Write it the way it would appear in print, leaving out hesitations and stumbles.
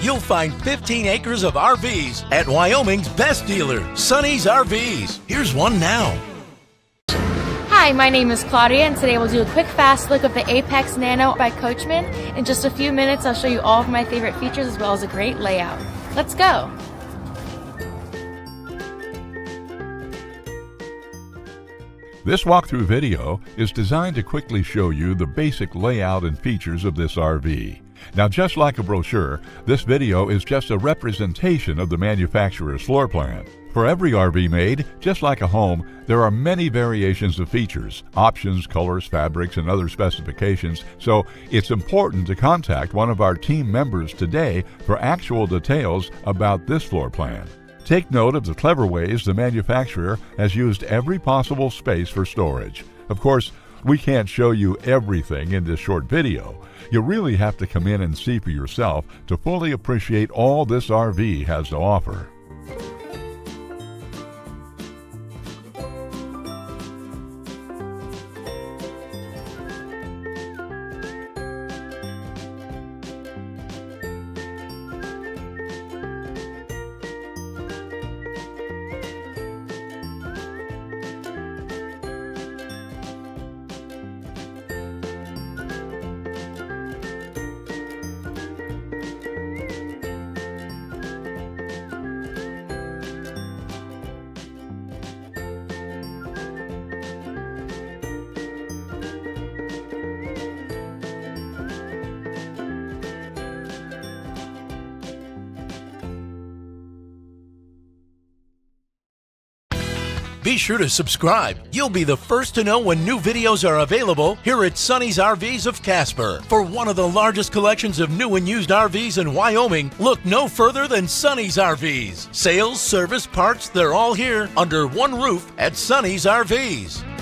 you'll find 15 acres of RVs at Wyoming's best dealer, Sonny's RVs. Here's one now. Hi, my name is Claudia, and today we'll do a quick fast look of the Apex Nano by Coachmen. In just a few minutes, I'll show you all of my favorite features as well as a great layout. Let's go! This walkthrough video is designed to quickly show you the basic layout and features of this RV. Now, just like a brochure, this video is just a representation of the manufacturer's floor plan. For every RV made, just like a home, there are many variations of features, options, colors, fabrics, and other specifications, so it's important to contact one of our team members today for actual details about this floor plan. Take note of the clever ways the manufacturer has used every possible space for storage. Of course, we can't show you everything in this short video. You really have to come in and see for yourself to fully appreciate all this RV has to offer. Be sure to subscribe. You'll be the first to know when new videos are available here at Sonny's RVs of Casper. For one of the largest collections of new and used RVs in Wyoming, look no further than Sonny's RVs. Sales, service, parts, they're all here under one roof at Sonny's RVs.